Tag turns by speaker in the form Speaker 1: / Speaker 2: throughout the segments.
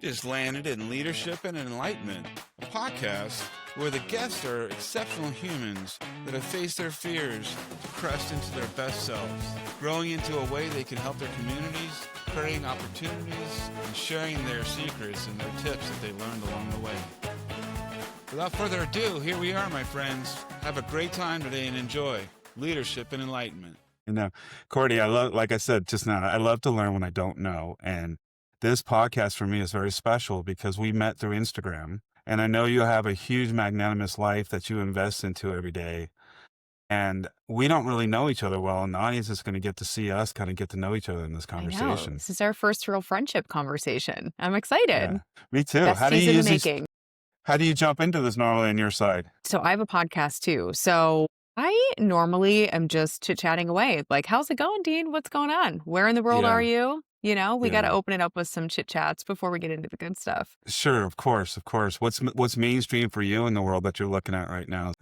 Speaker 1: just landed in Leadership and Enlightenment, a podcast where the guests are exceptional humans that have faced their fears to crest into their best selves, growing into a way they can help their communities, creating opportunities, and sharing their secrets and their tips that they learned along the way. Without further ado, here we are, my friends. Have a great time today and enjoy Leadership and Enlightenment.
Speaker 2: Courtney, like I said just now, I love to learn when I don't know. And this podcast for me is very special because we met through Instagram. And I know you have a huge magnanimous life that you invest into every day. And we don't really know each other well. And the audience is going to get to see us kind of get to know each other in this conversation.
Speaker 3: I know. This is our first real friendship conversation. I'm excited.
Speaker 2: Yeah, me too.
Speaker 3: Best
Speaker 2: How do you
Speaker 3: tease in
Speaker 2: use
Speaker 3: the
Speaker 2: these,
Speaker 3: making.
Speaker 2: How do you jump into this normally on your side?
Speaker 3: So I have a podcast too. So I normally am just chit-chatting away. Like, how's it going, Dean? What's going on? Where in the world are you? You know, we got to open it up with some chit-chats before we get into the good stuff.
Speaker 2: Sure, of course. What's mainstream for you in the world that you're looking at right now?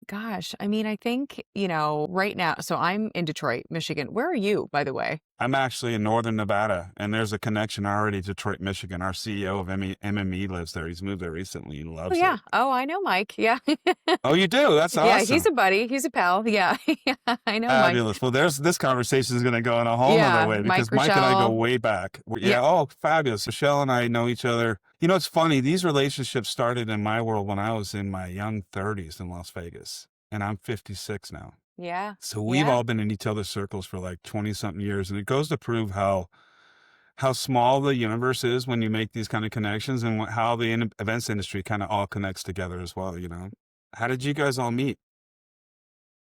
Speaker 3: Gosh, I mean, I think, right now, so I'm in Detroit, Michigan. Where are you, by the way?
Speaker 2: I'm actually in northern Nevada, and there's a connection already to Detroit, Michigan. Our CEO of MME lives there. He's moved there recently. He loves
Speaker 3: yeah.
Speaker 2: it.
Speaker 3: Oh, I know Mike. Yeah.
Speaker 2: Oh, you do? That's awesome.
Speaker 3: Yeah, he's a buddy. He's a pal. Yeah. I know
Speaker 2: Fabulous.
Speaker 3: Mike.
Speaker 2: Well, this conversation is going to go in a whole other way because Mike and I go way back. Yeah. Oh, fabulous. Michelle and I know each other. You know, it's funny. These relationships started in my world when I was in my young 30s in Las Vegas, and I'm 56 now.
Speaker 3: Yeah.
Speaker 2: So we've all been in each other's circles for like 20 something years. And it goes to prove how small the universe is when you make these kind of connections and how the events industry kind of all connects together as well. How did you guys all meet?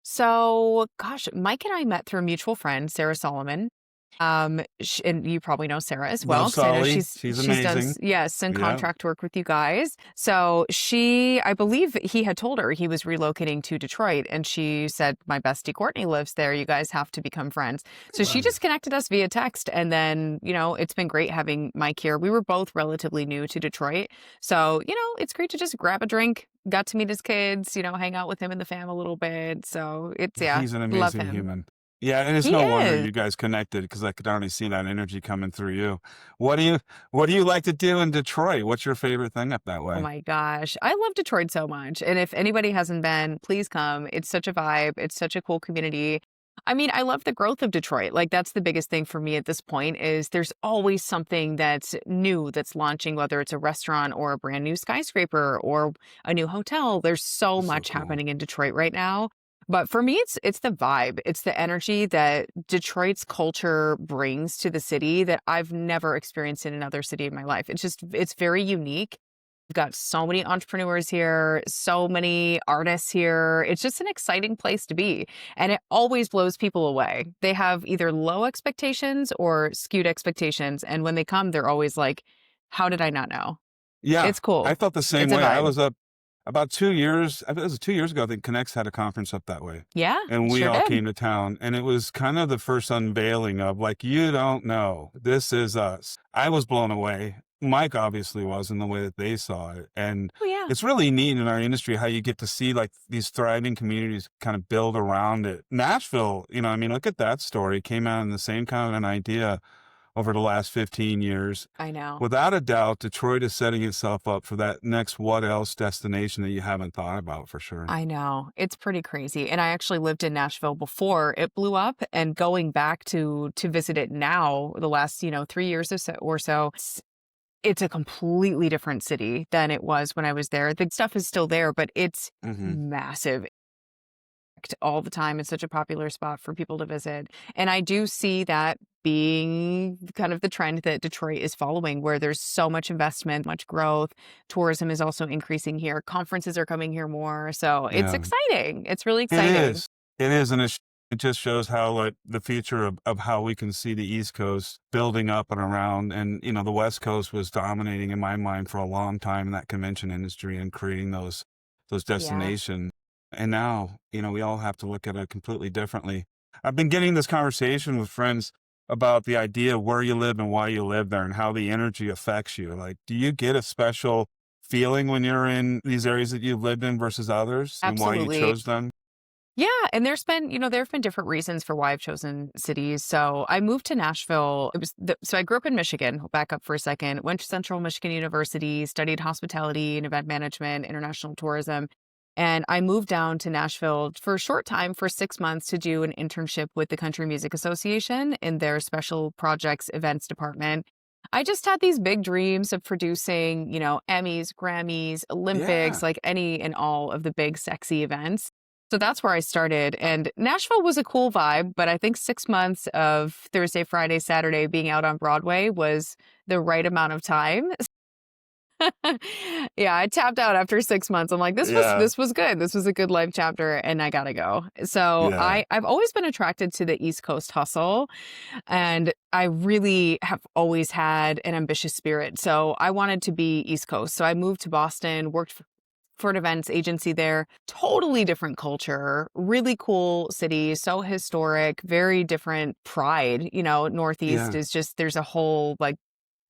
Speaker 3: So, gosh, Mike and I met through a mutual friend, Sarah Solomon. And you probably know Sarah as well.
Speaker 2: Love Solly.
Speaker 3: She's
Speaker 2: amazing.
Speaker 3: Done, some contract work with you guys. So I believe he had told her he was relocating to Detroit, and she said, my bestie Courtney lives there. You guys have to become friends. So she just connected us via text. And then, it's been great having Mike here. We were both relatively new to Detroit. So, it's great to just grab a drink. Got to meet his kids, hang out with him and the fam a little bit. So he's
Speaker 2: an amazing human. Yeah, and it's no wonder you guys connected because I could already see that energy coming through you. What do you like to do in Detroit? What's your favorite thing up that way?
Speaker 3: Oh my gosh, I love Detroit so much. And if anybody hasn't been, please come. It's such a vibe. It's such a cool community. I mean, I love the growth of Detroit. Like, that's the biggest thing for me at this point is there's always something that's new that's launching, whether it's a restaurant or a brand new skyscraper or a new hotel. There's so much happening in Detroit right now. But for me, it's the vibe. It's the energy that Detroit's culture brings to the city that I've never experienced in another city in my life. It's very unique. We've got so many entrepreneurs here, so many artists here. It's just an exciting place to be. And it always blows people away. They have either low expectations or skewed expectations. And when they come, they're always like, how did I not know?
Speaker 2: Yeah.
Speaker 3: It's cool.
Speaker 2: I felt the same way. I was up about 2 years, it was 2 years ago, I think Connects had a conference up that way.
Speaker 3: Yeah.
Speaker 2: And we all came to town. And it was kind of the first unveiling of like, you don't know, this is us. I was blown away. Mike obviously was in the way that they saw it. And it's really neat in our industry how you get to see like these thriving communities kind of build around it. Nashville, look at that story. Came out in the same kind of an idea over the last 15 years.
Speaker 3: I know.
Speaker 2: Without a doubt, Detroit is setting itself up for that next what else destination that you haven't thought about for sure.
Speaker 3: I know. It's pretty crazy. And I actually lived in Nashville before it blew up, and going back to visit it now, the last, 3 years or so, it's a completely different city than it was when I was there. The stuff is still there, but it's massive. All the time. It's such a popular spot for people to visit. And I do see that being kind of the trend that Detroit is following, where there's so much investment, much growth. Tourism is also increasing here. Conferences are coming here more. So it's exciting. It's really exciting.
Speaker 2: It is. And it just shows how like the future of how we can see the East Coast building up and around. And, the West Coast was dominating in my mind for a long time in that convention industry and creating those destinations. And now, we all have to look at it completely differently. I've been getting this conversation with friends about the idea of where you live and why you live there and how the energy affects you. Like, do you get a special feeling when you're in these areas that you've lived in versus others?
Speaker 3: Absolutely.
Speaker 2: And why you chose them?
Speaker 3: Yeah, and there have been different reasons for why I've chosen cities. So I moved to Nashville. So I grew up in Michigan. I'll back up for a second. Went to Central Michigan University, studied hospitality and event management, international tourism. And I moved down to Nashville for a short time, for 6 months, to do an internship with the Country Music Association in their special projects events department. I just had these big dreams of producing, Emmys, Grammys,
Speaker 2: Yeah.
Speaker 3: Olympics, like any and all of the big sexy events. So that's where I started. And Nashville was a cool vibe, but I think 6 months of Thursday, Friday, Saturday being out on Broadway was the right amount of time. Yeah, I tapped out after 6 months. I'm like,
Speaker 2: Yeah.
Speaker 3: this was good. This was a good life chapter, and I gotta go. So
Speaker 2: Yeah.
Speaker 3: I've always been attracted to the East Coast hustle, and I really have always had an ambitious spirit. So I wanted to be East Coast. So I moved to Boston, worked for an events agency there. Totally different culture, really cool city, so historic, very different pride. Northeast
Speaker 2: Yeah.
Speaker 3: is just, there's a whole like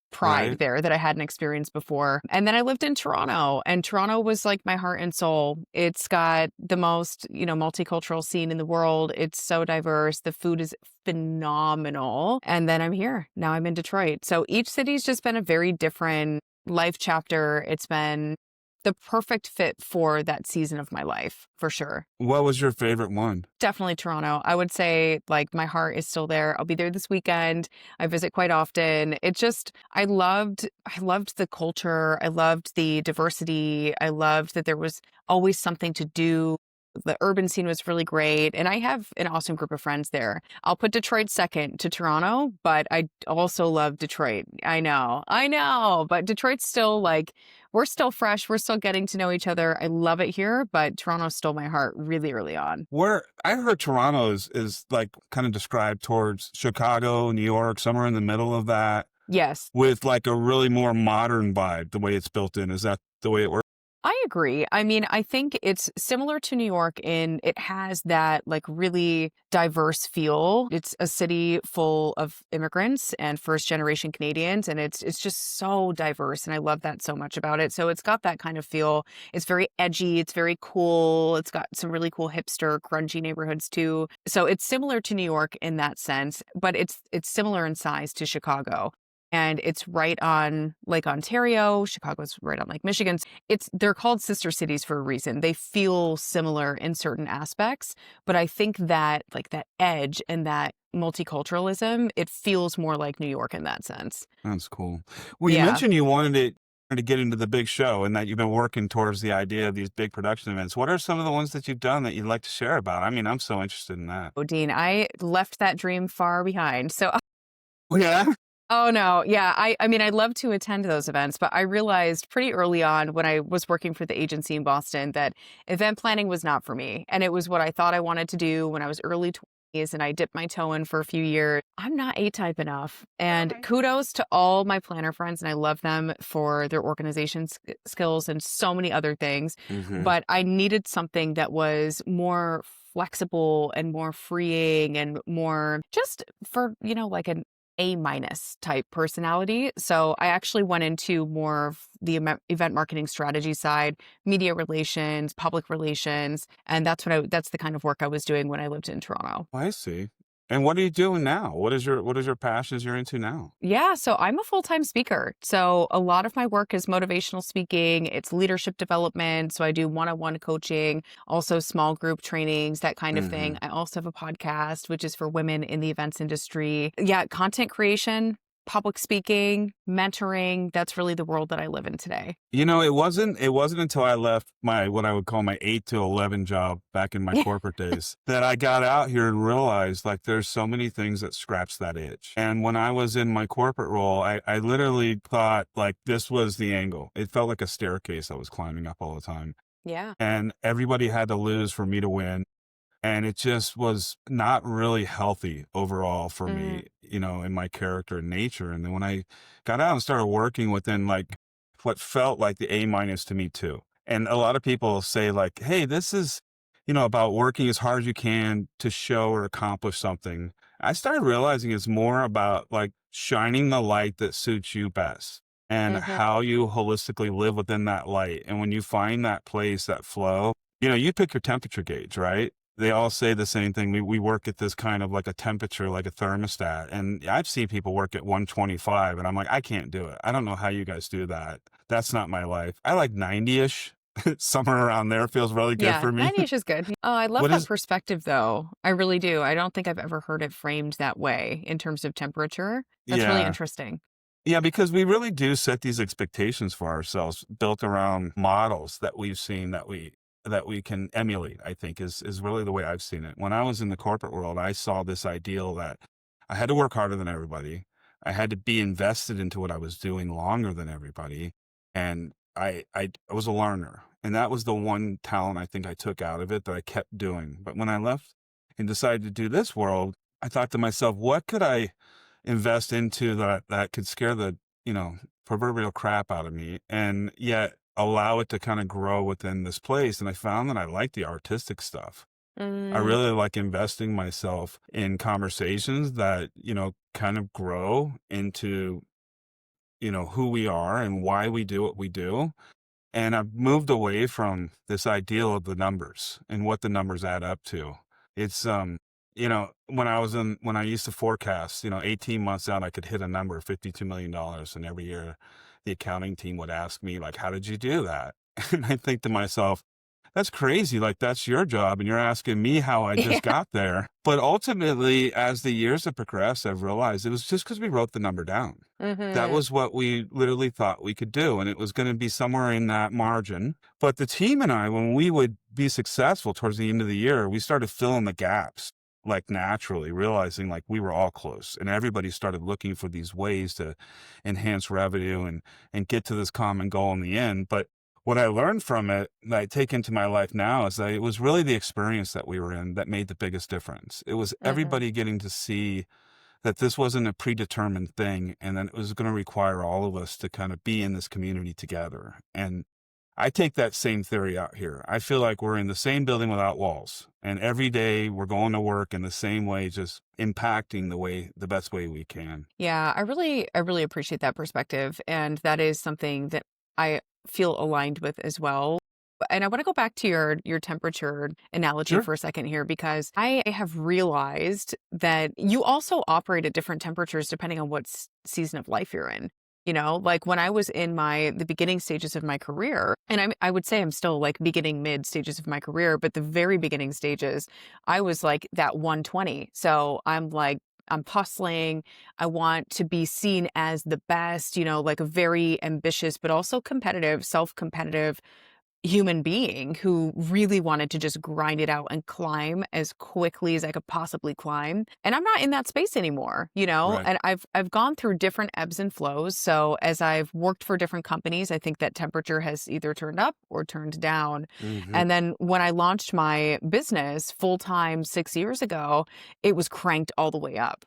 Speaker 3: pride
Speaker 2: Right.
Speaker 3: there that I hadn't experienced before. And then I lived in Toronto, and Toronto was like my heart and soul. It's got the most, multicultural scene in the world. It's so diverse. The food is phenomenal. And then I'm here. Now I'm in Detroit. So each city's just been a very different life chapter. It's been the perfect fit for that season of my life, for sure.
Speaker 2: What was your favorite one?
Speaker 3: Definitely Toronto. I would say like my heart is still there. I'll be there this weekend. I visit quite often. It just I loved the culture. I loved the diversity. I loved that there was always something to do. The urban scene was really great. And I have an awesome group of friends there. I'll put Detroit second to Toronto, but I also love Detroit. I know. But Detroit's still like, we're still fresh. We're still getting to know each other. I love it here, but Toronto stole my heart really early on.
Speaker 2: Where I heard Toronto is like kind of described towards Chicago, New York, somewhere in the middle of that,
Speaker 3: Yes.
Speaker 2: with like a really more modern vibe, the way it's built in. Is that the way it works?
Speaker 3: I agree. I mean, I think it's similar to New York in it has that like really diverse feel. It's a city full of immigrants and first generation Canadians, and it's just so diverse, and I love that so much about it. So it's got that kind of feel. It's very edgy, it's very cool. It's got some really cool hipster grungy neighborhoods too. So it's similar to New York in that sense, but it's similar in size to Chicago. And it's right on Lake Ontario. Chicago's right on Lake Michigan. They're called sister cities for a reason. They feel similar in certain aspects, but I think that like that edge and that multiculturalism, it feels more like New York in that sense.
Speaker 2: That's cool. Well, you
Speaker 3: Yeah.
Speaker 2: mentioned you wanted to get into the big show and that you've been working towards the idea of these big production events. What are some of the ones that you've done that you'd like to share about? I mean, I'm so interested in that.
Speaker 3: Oh, Dean, I left that dream far behind. So
Speaker 2: Yeah.
Speaker 3: oh no, yeah. I mean, I'd love to attend those events, but I realized pretty early on when I was working for the agency in Boston that event planning was not for me. And it was what I thought I wanted to do when I was early 20s, and I dipped my toe in for a few years. I'm not A-type enough. And
Speaker 2: Okay.
Speaker 3: kudos to all my planner friends, and I love them for their organization skills and so many other things.
Speaker 2: Hmm.
Speaker 3: But I needed something that was more flexible and more freeing and more just for, like an A- type personality. So I actually went into more of the event marketing strategy side, media relations, public relations, and that's the kind of work I was doing when I lived in Toronto.
Speaker 2: I see. And what are you doing now? What is your passions you're into now?
Speaker 3: Yeah, so I'm a full-time speaker. So a lot of my work is motivational speaking, it's leadership development. So I do one-on-one coaching, also small group trainings, that kind of thing.
Speaker 2: Hmm.
Speaker 3: I also have a podcast, which is for women in the events industry. Yeah, content creation, public speaking, mentoring. That's really the world that I live in today.
Speaker 2: It wasn't until I left my, what I would call my 8 to 11 job back in my corporate days, that I got out here and realized like there's so many things that scratch that itch. And when I was in my corporate role, I literally thought like this was the angle. It felt like a staircase I was climbing up all the time.
Speaker 3: Yeah.
Speaker 2: And everybody had to lose for me to win. And it just was not really healthy overall for
Speaker 3: Mm,
Speaker 2: me, in my character and nature. And then when I got out and started working within like what felt like the A- to me too. And a lot of people say like, hey, this is, about working as hard as you can to show or accomplish something. I started realizing it's more about like shining the light that suits you best and
Speaker 3: mhm.
Speaker 2: how you holistically live within that light. And when you find that place, that flow, you pick your temperature gauge, right? they all say the same thing. We work at this kind of like a temperature, like a thermostat. And I've seen people work at 125 and I'm like, I can't do it. I don't know how you guys do that. That's not my life. I like 90-ish. Somewhere around there feels really good
Speaker 3: Yeah,
Speaker 2: for me.
Speaker 3: 90-ish is good. Oh, I love
Speaker 2: What
Speaker 3: that
Speaker 2: is,
Speaker 3: perspective, though. I really do. I don't think I've ever heard it framed that way in terms of temperature. That's really
Speaker 2: yeah.
Speaker 3: interesting.
Speaker 2: Yeah, because we really do set these expectations for ourselves built around models that we've seen that we can emulate, I think is really the way I've seen it. When I was in the corporate world, I saw this ideal that I had to work harder than everybody. I had to be invested into what I was doing longer than everybody. And I was a learner. And that was the one talent I think I took out of it that I kept doing. But when I left and decided to do this world, I thought to myself, what could I invest into that could scare the, proverbial crap out of me and yet allow it to kind of grow within this place. And I found that I like the artistic stuff. I
Speaker 3: Mm,
Speaker 2: really like investing myself in conversations that, kind of grow into, who we are and why we do what we do. And I've moved away from this ideal of the numbers and what the numbers add up to. It's, when I used to forecast, 18 months out, I could hit a number of $52 million. And every year the accounting team would ask me, like, how did you do that? And I think to myself, that's crazy. Like, that's your job. And you're asking me how I
Speaker 3: yeah.
Speaker 2: just got there. But ultimately, as the years have progressed, I've realized it was just because we wrote the number down. That
Speaker 3: Hmm.
Speaker 2: was what we literally thought we could do. And it was going to be somewhere in that margin. But the team and I, when we would be successful towards the end of the year, we started filling the gaps like naturally, realizing like we were all close and everybody started looking for these ways to enhance revenue and get to this common goal in the end. But what I learned from it that I take into my life now is that it was really the experience that we were in that made the biggest difference. It was
Speaker 3: Hmm.
Speaker 2: everybody getting to see that this wasn't a predetermined thing and that it was going to require all of us to kind of be in this community together. And I take that same theory out here. I feel like we're in the same building without walls. And every day we're going to work in the same way, just impacting the best way we can.
Speaker 3: Yeah, I really appreciate that perspective. And that is something that I feel aligned with as well. And I want to go back to your temperature analogy
Speaker 2: Sure.
Speaker 3: for a second here, because I have realized that you also operate at different temperatures depending on what season of life you're in. Like when I was in the beginning stages of my career, and I would say I'm still like beginning mid stages of my career, but the very beginning stages, I was like that 120. So I'm hustling. I want to be seen as the best, like a very ambitious, but also competitive, self-competitive human being who really wanted to just grind it out and climb as quickly as I could possibly climb. And I'm not in that space anymore,
Speaker 2: Right.
Speaker 3: and I've gone through different ebbs and flows. So as I've worked for different companies, I think that temperature has either turned up or turned down.
Speaker 2: Hmm.
Speaker 3: And then when I launched my business full time 6 years ago, it was cranked all the way up,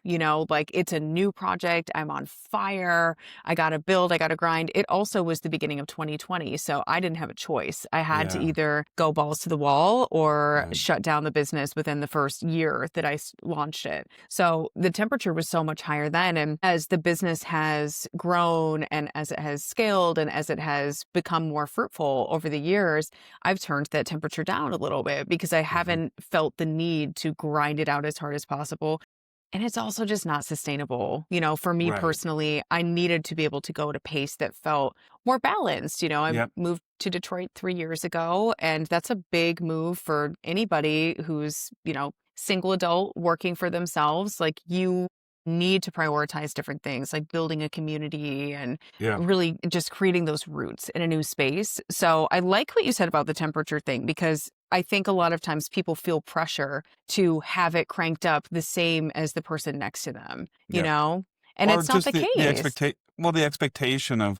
Speaker 3: like it's a new project. I'm on fire. I got to build, I got to grind. It also was the beginning of 2020. So I didn't have a choice. I had to
Speaker 2: Yeah.
Speaker 3: either go balls to the wall or
Speaker 2: Right.
Speaker 3: shut down the business within the first year that I launched it. So the temperature was so much higher then. And as the business has grown and as it has scaled and as it has become more fruitful over the years, I've turned that temperature down a little bit because I
Speaker 2: Hmm.
Speaker 3: haven't felt the need to grind it out as hard as possible. And it's also just not sustainable. For me
Speaker 2: Right.
Speaker 3: personally, I needed to be able to go at a pace that felt more balanced. I
Speaker 2: Yep.
Speaker 3: moved to Detroit 3 years ago, and that's a big move for anybody who's, single adult working for themselves. Like you need to prioritize different things like building a community and
Speaker 2: Yeah.
Speaker 3: really just creating those roots in a new space. So I like what you said about the temperature thing because I think a lot of times people feel pressure to have it cranked up the same as the person next to them,
Speaker 2: Yep.
Speaker 3: and
Speaker 2: Or
Speaker 3: it's not
Speaker 2: just
Speaker 3: the
Speaker 2: the
Speaker 3: case.
Speaker 2: expectation of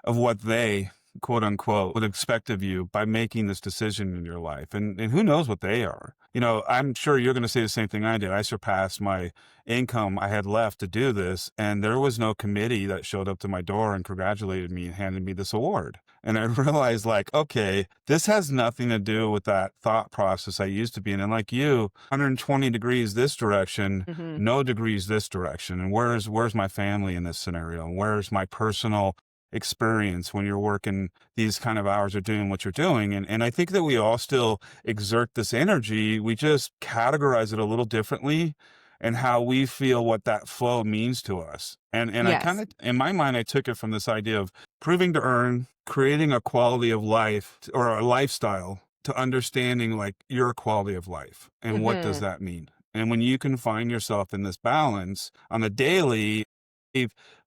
Speaker 2: what they quote unquote would expect of you by making this decision in your life. And who knows what they are. I'm sure you're going to say the same thing I did. I surpassed my income I had left to do this, and there was no committee that showed up to my door and congratulated me and handed me this award. And I realized like, okay, this has nothing to do with that thought process I used to be in. And like you, 120 degrees this direction,
Speaker 3: Hmm.
Speaker 2: no degrees this direction. And where's my family in this scenario? And where's my personal experience when you're working these kind of hours or doing what you're doing. And I think that we all still exert this energy. We just categorize it a little differently and how we feel what that flow means to us. And I kind
Speaker 3: Yes.
Speaker 2: of, in my mind, I took it from this idea of proving to earn, creating a quality of life or a lifestyle to understanding like your quality of life. And what does
Speaker 3: Hmm.
Speaker 2: that mean? And when you can find yourself in this balance on a daily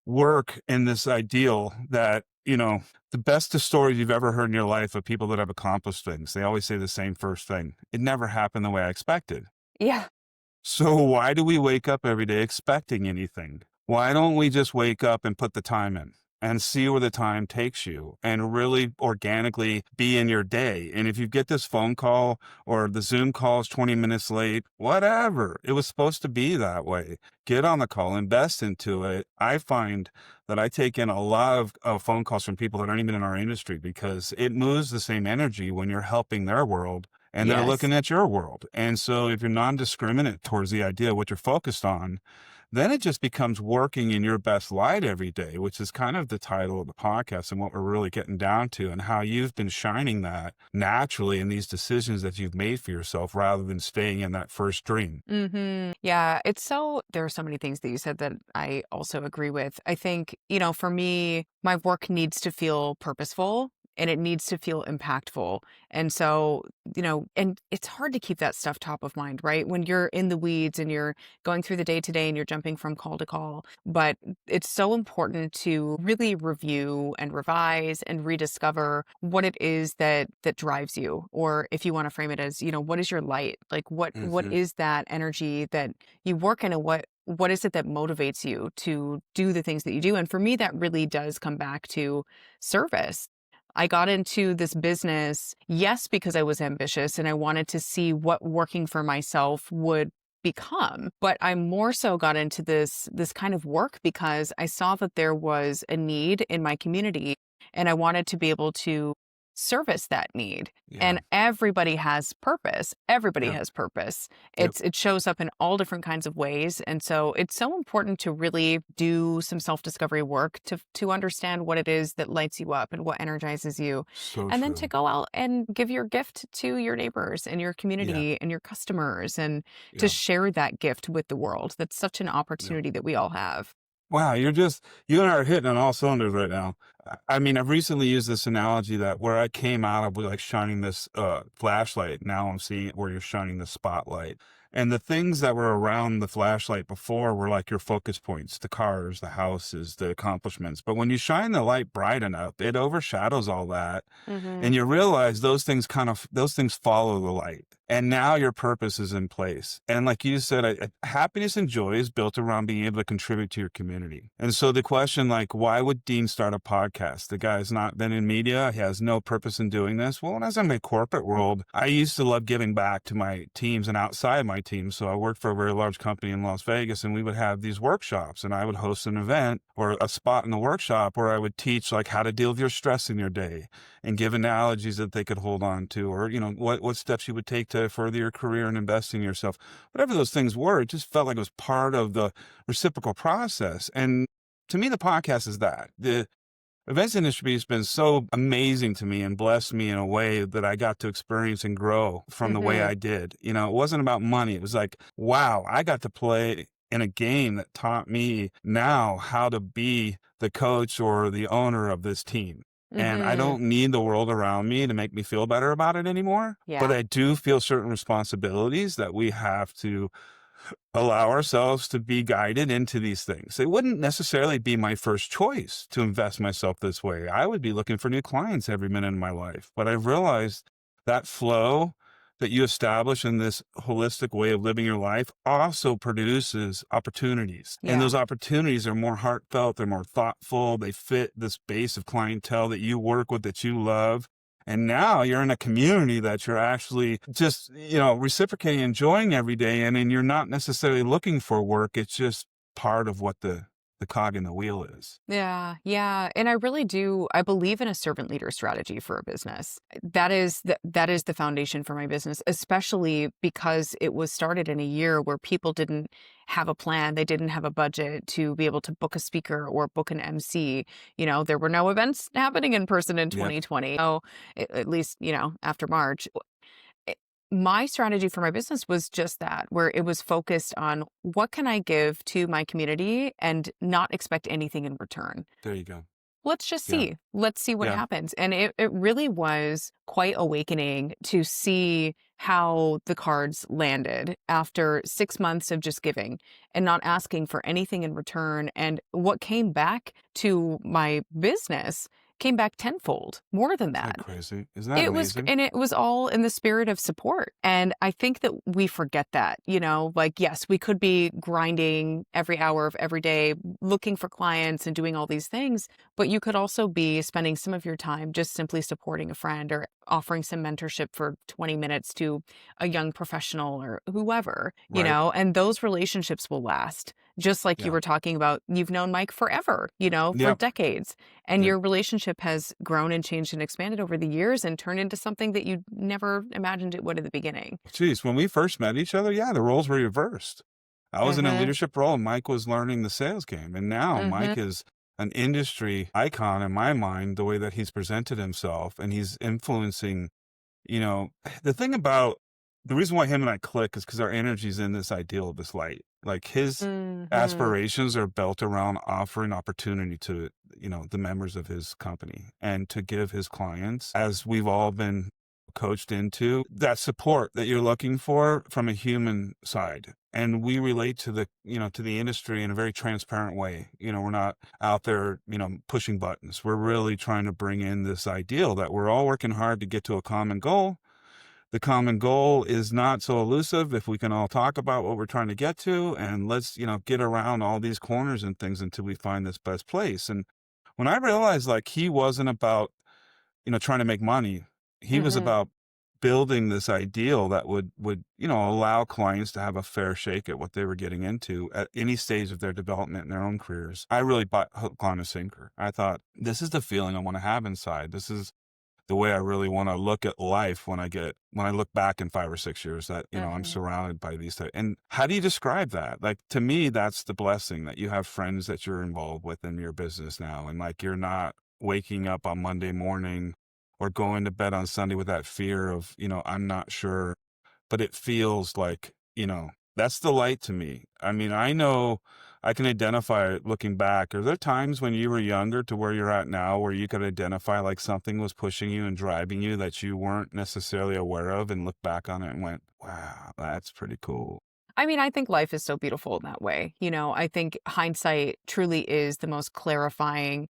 Speaker 2: work in this ideal that, the best stories you've ever heard in your life of people that have accomplished things, they always say the same first thing. It never happened the way I expected.
Speaker 3: Yeah.
Speaker 2: So why do we wake up every day expecting anything? Why don't we just wake up and put the time in and see where the time takes you and really organically be in your day? And if you get this phone call or the Zoom call is 20 minutes late, whatever, it was supposed to be that way. Get on the call, invest into it. I find that I take in a lot of phone calls from people that aren't even in our industry because it moves the same energy when you're helping their world and they're
Speaker 3: Yes.
Speaker 2: looking at your world. And so if you're non-discriminate towards the idea of what you're focused on, then it just becomes working in your best light every day, which is kind of the title of the podcast and what we're really getting down to and how you've been shining that naturally in these decisions that you've made for yourself rather than staying in that first dream.
Speaker 3: Yeah, there are so many things that you said that I also agree with. I think, for me, my work needs to feel purposeful and it needs to feel impactful. And so, and it's hard to keep that stuff top of mind, right? When you're in the weeds and you're going through the day to day and you're jumping from call to call. But it's so important to really review and revise and rediscover what it is that drives you. Or if you want to frame it as, what is your light? Like what
Speaker 2: Hmm.
Speaker 3: is that energy that you work in, and what is it that motivates you to do the things that you do? And for me, that really does come back to service. I got into this business, yes, because I was ambitious and I wanted to see what working for myself would become. But I more so got into this kind of work because I saw that there was a need in my community and I wanted to be able to service that need.
Speaker 2: Yeah.
Speaker 3: And everybody has purpose. Everybody
Speaker 2: Yep.
Speaker 3: has purpose.
Speaker 2: Yep.
Speaker 3: It shows up in all different kinds of ways. And so it's so important to really do some self-discovery work to understand what it is that lights you up and what energizes you.
Speaker 2: So
Speaker 3: And then to
Speaker 2: true.
Speaker 3: go out and give your gift to your neighbors and your
Speaker 2: Yeah.
Speaker 3: community and your customers and to
Speaker 2: Yeah.
Speaker 3: share that gift with the world. That's such an
Speaker 2: Yeah.
Speaker 3: opportunity that we all have.
Speaker 2: Wow, you and I are hitting on all cylinders right now. I mean, I've recently used this analogy that where I came out of with like shining this flashlight, now I'm seeing it where you're shining the spotlight. And the things that were around the flashlight before were like your focus points, the cars, the houses, the accomplishments. But when you shine the light bright enough, it overshadows all that.
Speaker 3: Hmm.
Speaker 2: And you realize those things follow the light. And now your purpose is in place. And like you said, happiness and joy is built around being able to contribute to your community. And so the question, like, why would Dean start a podcast? The guy's not been in media. He has no purpose in doing this. Well, when I was in my corporate world, I used to love giving back to my teams and outside my team. So I worked for a very large company in Las Vegas and we would have these workshops and I would host an event or a spot in the workshop where I would teach like how to deal with your stress in your day and give analogies that they could hold on to, or, what steps you would take to further your career and invest in yourself. Whatever those things were, it just felt like it was part of the reciprocal process. And to me, the podcast is that. The events industry has been so amazing to me and blessed me in a way that I got to experience and grow from the way
Speaker 3: Hmm.
Speaker 2: I did. It wasn't about money. It was like, wow, I got to play in a game that taught me now how to be the coach or the owner of this team. And I
Speaker 3: Hmm.
Speaker 2: don't need the world around me to make me feel better about it anymore. But
Speaker 3: Yeah.
Speaker 2: I do feel certain responsibilities that we have to allow ourselves to be guided into these things. It wouldn't necessarily be my first choice to invest myself this way. I would be looking for new clients every minute of my life. But I've realized that flow that you establish in this holistic way of living your life also produces opportunities. And
Speaker 3: Yeah.
Speaker 2: those opportunities are more heartfelt, they're more thoughtful, they fit this base of clientele that you work with, that you love. And now you're in a community that you're actually just, reciprocating, enjoying every day. And you're not necessarily looking for work. It's just part of what the the cog in the wheel is.
Speaker 3: Yeah, yeah. And I really do. I believe in a servant leader strategy for a business. That is the foundation for my business, especially because it was started in a year where people didn't have a plan. They didn't have a budget to be able to book a speaker or book an MC. There were no events happening in person in
Speaker 2: Yep.
Speaker 3: 2020. Oh, at least, after March. it- my strategy for my business was just that, where it was focused on what can I give to my community and not expect anything in return.
Speaker 2: There you go.
Speaker 3: Let's just
Speaker 2: Yeah.
Speaker 3: see. Let's see what
Speaker 2: Yeah.
Speaker 3: happens. And it really was quite awakening to see how the cards landed after 6 months of just giving and not asking for anything in return. And what came back to my business came back tenfold, more than
Speaker 2: Isn't
Speaker 3: that.
Speaker 2: that crazy? Isn't that amazing?
Speaker 3: And it was all in the spirit of support. And I think that we forget that, like, yes, we could be grinding every hour of every day, looking for clients and doing all these things, but you could also be spending some of your time just simply supporting a friend or offering some mentorship for 20 minutes to a young professional or whoever,
Speaker 2: Right.
Speaker 3: and those relationships will last. Just like you
Speaker 2: Yeah.
Speaker 3: were talking about, you've known Mike forever, for
Speaker 2: Yep.
Speaker 3: decades. And
Speaker 2: Yep.
Speaker 3: your relationship has grown and changed and expanded over the years and turned into something that you never imagined it would at the beginning.
Speaker 2: Geez, when we first met each other, yeah, the roles were reversed. I was in a
Speaker 3: Mhm.
Speaker 2: leadership role and Mike was learning the sales game. And now
Speaker 3: Mhm.
Speaker 2: Mike is an industry icon in my mind, the way that he's presented himself and he's influencing, you know, the thing about the reason why him and I click is because our energy's in this ideal of this light. Like his
Speaker 3: Mhm.
Speaker 2: aspirations are built around offering opportunity to, the members of his company and to give his clients, as we've all been coached into, that support that you're looking for from a human side. And we relate to the industry in a very transparent way. We're not out there, pushing buttons. We're really trying to bring in this ideal that we're all working hard to get to a common goal. The common goal is not so elusive if we can all talk about what we're trying to get to, and let's, get around all these corners and things until we find this best place. And when I realized like he wasn't about, trying to make money, he was
Speaker 3: Mhm.
Speaker 2: about building this ideal that would, allow clients to have a fair shake at what they were getting into at any stage of their development in their own careers. I really bought hook, line, and sinker. I thought, this is the feeling I want to have inside. This is the way I really want to look at life when I look back in 5 or 6 years that, I'm
Speaker 3: Mhm.
Speaker 2: surrounded by these types. And how do you describe that? Like, to me, that's the blessing that you have friends that you're involved with in your business now. And like, you're not waking up on Monday morning or going to bed on Sunday with that fear of, I'm not sure, but it feels like, that's the light to me. I mean, I know I can identify it looking back. Are there times when you were younger to where you're at now where you could identify like something was pushing you and driving you that you weren't necessarily aware of and look back on it and went, wow, that's pretty cool.
Speaker 3: I mean, I think life is so beautiful in that way. I think hindsight truly is the most clarifying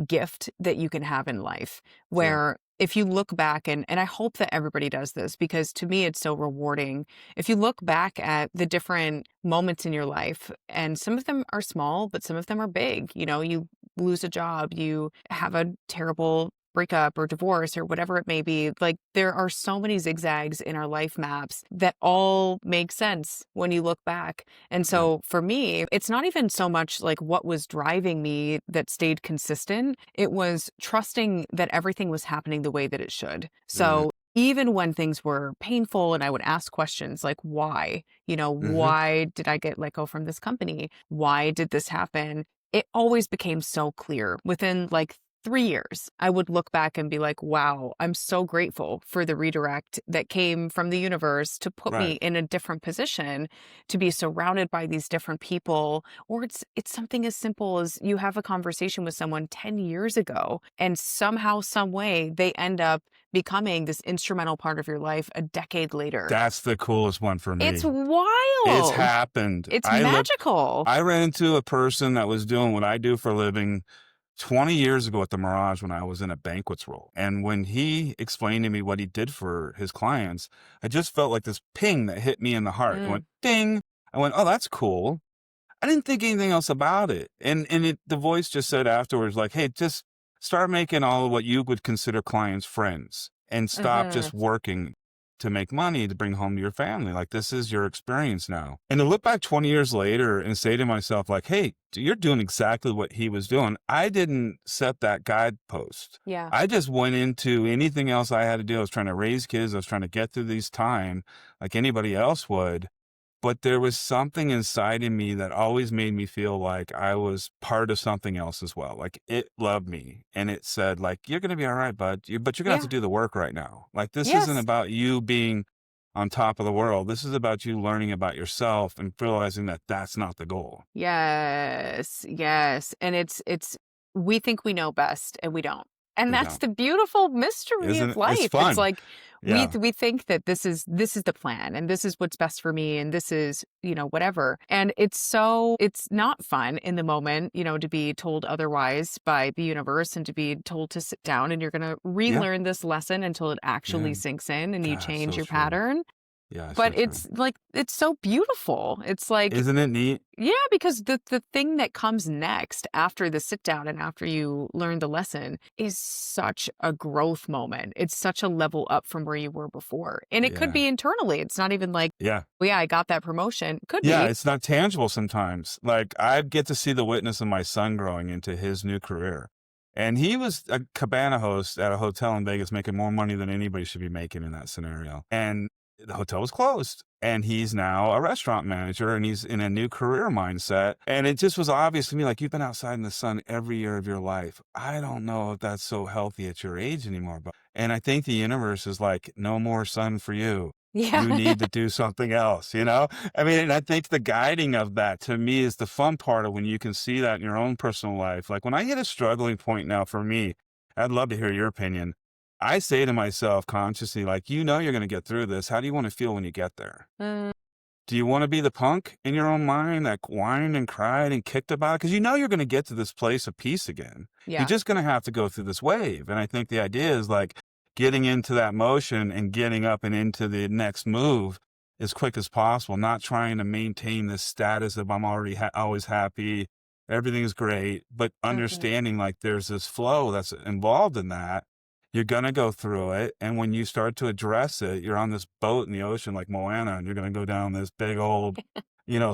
Speaker 3: gift that you can have in life,
Speaker 2: Yeah.
Speaker 3: where if you look back, and I hope that everybody does this because to me it's so rewarding. If you look back at the different moments in your life, and some of them are small, but some of them are big, you lose a job, you have a terrible breakup or divorce or whatever it may be. Like, there are so many zigzags in our life maps that all make sense when you look back. And
Speaker 2: Yeah.
Speaker 3: so for me, it's not even so much like what was driving me that stayed consistent. It was trusting that everything was happening the way that it should.
Speaker 2: Right.
Speaker 3: So even when things were painful and I would ask questions like, why?
Speaker 2: Hmm.
Speaker 3: Why did I get let go from this company? Why did this happen? It always became so clear within like 3 years. I would look back and be like, wow, I'm so grateful for the redirect that came from the universe to put me
Speaker 2: Right.
Speaker 3: in a different position, to be surrounded by these different people. Or it's something as simple as you have a conversation with someone 10 years ago, and somehow, some way, they end up becoming this instrumental part of your life a decade later.
Speaker 2: That's the coolest one for
Speaker 3: It's
Speaker 2: me. It's
Speaker 3: wild.
Speaker 2: happened.
Speaker 3: It's magical.
Speaker 2: I ran into a person that was doing what I do for a living 20 years ago at the Mirage when I was in a banquets role. And when he explained to me what he did for his clients, I just felt like this ping that hit me in the heart. It
Speaker 3: Mm,
Speaker 2: went ding. I went, oh, that's cool. I didn't think anything else about it. And the voice just said afterwards, like, hey, just start making all of what you would consider clients friends and stop
Speaker 3: mhm.
Speaker 2: just working to make money to bring home to your family. Like, this is your experience now. And to look back 20 years later and say to myself, like, hey, you're doing exactly what he was doing. I didn't set that guidepost.
Speaker 3: Yeah.
Speaker 2: I just went into anything else I had to do. I was trying to raise kids. I was trying to get through these time like anybody else would. But there was something inside of me that always made me feel like I was part of something else as well. Like, it loved me and it said, like, you're going to be all right, bud. But you're going to have
Speaker 3: Yeah.
Speaker 2: to do the work right now. Like, this isn't
Speaker 3: Yes.
Speaker 2: about you being on top of the world. This is about you learning about yourself and realizing that that's not the goal.
Speaker 3: Yes. Yes. And we think we know best and we don't. And
Speaker 2: We
Speaker 3: that's
Speaker 2: don't.
Speaker 3: the beautiful mystery
Speaker 2: Isn't
Speaker 3: of
Speaker 2: it? It's
Speaker 3: life.
Speaker 2: fun.
Speaker 3: It's like
Speaker 2: Yeah.
Speaker 3: we think that this is the plan and this is what's best for me and this is, whatever. And it's not fun in the moment, to be told otherwise by the universe and to be told to sit down and you're going to
Speaker 2: Yeah.
Speaker 3: relearn this lesson until it actually
Speaker 2: Yeah.
Speaker 3: sinks in and you
Speaker 2: God,
Speaker 3: change
Speaker 2: so
Speaker 3: your
Speaker 2: true.
Speaker 3: pattern.
Speaker 2: Yeah.
Speaker 3: But
Speaker 2: So true.
Speaker 3: it's like, it's so beautiful. It's like,
Speaker 2: Isn't it neat?
Speaker 3: yeah, because the thing that comes next after the sit down and after you learn the lesson is such a growth moment. It's such a level up from where you were before. And it could
Speaker 2: Yeah.
Speaker 3: be internally. It's not even like,
Speaker 2: Yeah.
Speaker 3: well, yeah, I got that promotion. Could
Speaker 2: Yeah,
Speaker 3: be.
Speaker 2: it's not tangible sometimes. Like, I get to see the witness of my son growing into his new career. And he was a cabana host at a hotel in Vegas, making more money than anybody should be making in that scenario. And the hotel was closed. And he's now a restaurant manager and he's in a new career mindset. And it just was obvious to me, like, you've been outside in the sun every year of your life. I don't know if that's so healthy at your age anymore. And I think the universe is like, no more sun for you.
Speaker 3: Yeah.
Speaker 2: You need to do something else, I mean, and I think the guiding of that to me is the fun part of when you can see that in your own personal life. Like, when I hit a struggling point now for me, I'd love to hear your opinion. I say to myself consciously, like, you're going to get through this. How do you want to feel when you get there? Do you want to be the punk in your own mind that whined and cried and kicked about it? Because you're going to get to this place of peace again.
Speaker 3: Yeah.
Speaker 2: You're just going to have to go through this wave. And I think the idea is like getting into that motion and getting up and into the next move as quick as possible, not trying to maintain this status of I'm already always happy, everything's great, but understanding like there's this flow that's involved in that. You're going to go through it. And when you start to address it, you're on this boat in the ocean like Moana, and you're going to go down this big old,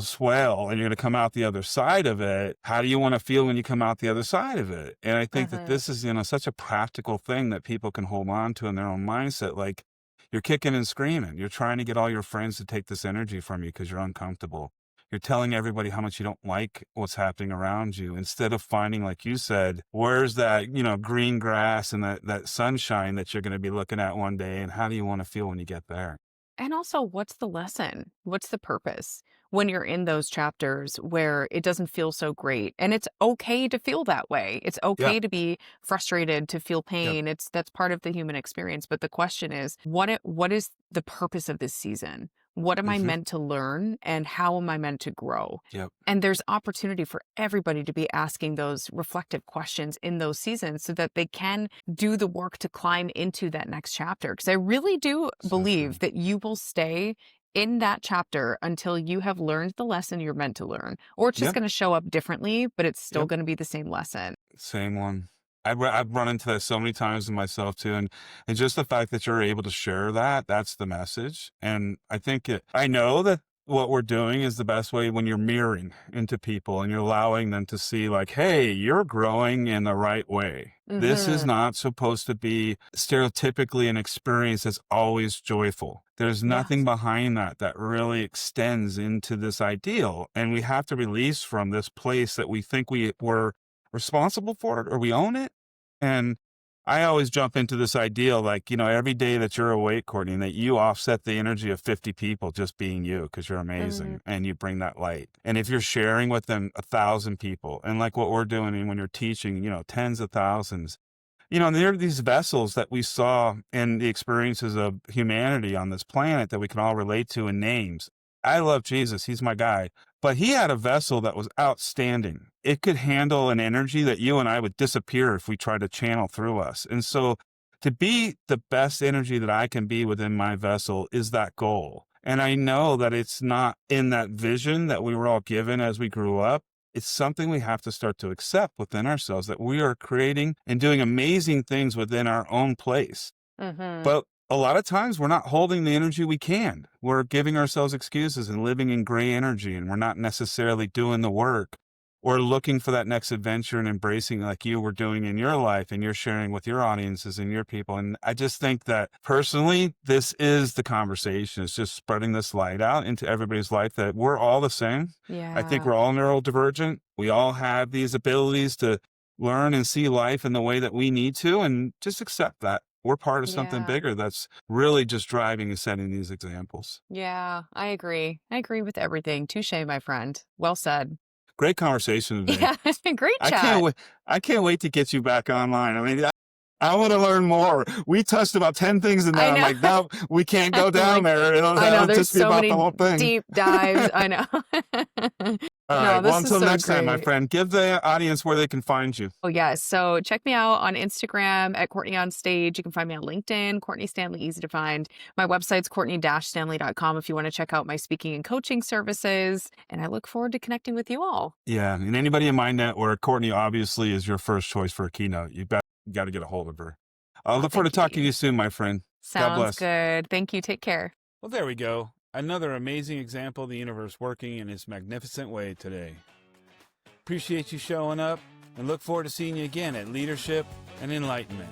Speaker 2: swell, and you're going to come out the other side of it. How do you want to feel when you come out the other side of it? And I think that this is, such a practical thing that people can hold on to in their own mindset. Like, you're kicking and screaming. You're trying to get all your friends to take this energy from you because you're uncomfortable. You're telling everybody how much you don't like what's happening around you instead of finding, like you said, where's that, green grass and that sunshine that you're going to be looking at one day, and how do you want to feel when you get there?
Speaker 3: And also, what's the lesson? What's the purpose when you're in those chapters where it doesn't feel so great? And it's okay to feel that way. It's okay to be frustrated, to feel pain. That's part of the human experience. But the question is, what is the purpose of this season? What am I meant to learn and how am I meant to grow? And there's opportunity for everybody to be asking those reflective questions in those seasons so that they can do the work to climb into that next chapter. Because I really do believe that you will stay in that chapter until you have learned the lesson you're meant to learn, or it's just going to show up differently, but it's still going to be the same lesson.
Speaker 2: Same one. I've run into that so many times in myself too. And just the fact that you're able to share that's the message. And I think I know that what we're doing is the best way when you're mirroring into people and you're allowing them to see like, hey, you're growing in the right way. This is not supposed to be stereotypically an experience that's always joyful. There's nothing behind that really extends into this ideal. And we have to release from this place that we think we were responsible for it or we own it. And I always jump into this ideal, like, every day that you're awake, Courtney, that you offset the energy of 50 people just being you because you're amazing and you bring that light. And if you're sharing with them 1,000 people and like what we're doing and when you're teaching, tens of thousands, there are these vessels that we saw in the experiences of humanity on this planet that we can all relate to in names. I love Jesus. He's my guy. But he had a vessel that was outstanding. It could handle an energy that you and I would disappear if we tried to channel through us. And so to be the best energy that I can be within my vessel is that goal. And I know that it's not in that vision that we were all given as we grew up. It's something we have to start to accept within ourselves, that we are creating and doing amazing things within our own place. But a lot of times we're not holding the energy we can. We're giving ourselves excuses and living in gray energy, and we're not necessarily doing the work or looking for that next adventure and embracing like you were doing in your life and you're sharing with your audiences and your people. And I just think that personally, this is the conversation. It's just spreading this light out into everybody's life that we're all the same. I think
Speaker 3: Yeah.
Speaker 2: we're all neurodivergent. We all have these abilities to learn and see life in the way that we need to, and just accept that we're part of something
Speaker 3: Yeah.
Speaker 2: bigger that's really just driving and setting these examples.
Speaker 3: Yeah. I agree. I agree with everything. Touche, my friend. Well said.
Speaker 2: Great conversation today.
Speaker 3: Yeah. Great
Speaker 2: I can't
Speaker 3: chat.
Speaker 2: wait. I can't wait to get you back online. I mean, I want to learn more. We touched about 10 things and
Speaker 3: I
Speaker 2: now I'm
Speaker 3: know.
Speaker 2: like, no, we can't go
Speaker 3: I'm
Speaker 2: down
Speaker 3: like,
Speaker 2: there.
Speaker 3: I know
Speaker 2: It'll
Speaker 3: there's
Speaker 2: just be
Speaker 3: so
Speaker 2: about the
Speaker 3: many
Speaker 2: whole thing.
Speaker 3: deep dives. I know.
Speaker 2: All
Speaker 3: No,
Speaker 2: right. Well,
Speaker 3: this is
Speaker 2: until
Speaker 3: so
Speaker 2: next time, my
Speaker 3: great.
Speaker 2: friend, give the audience where they can find you.
Speaker 3: Oh, yes. So check me out on Instagram at Courtney on Stage. You can find me on LinkedIn, Courtney Stanley, easy to find. My website's courtney-stanley.com if you want to check out my speaking and coaching services. And I look forward to connecting with you all.
Speaker 2: Yeah. And anybody in my network, Courtney obviously is your first choice for a keynote. You got to get a hold of her. I'll
Speaker 3: Oh,
Speaker 2: look forward to
Speaker 3: thank you,
Speaker 2: talking to
Speaker 3: Dean.
Speaker 2: you soon, my friend. God
Speaker 3: Sounds
Speaker 2: bless.
Speaker 3: good. Thank you. Take care.
Speaker 1: Well, there we go. Another amazing example of the universe working in its magnificent way today. Appreciate you showing up and look forward to seeing you again at Leadership and Enlightenment.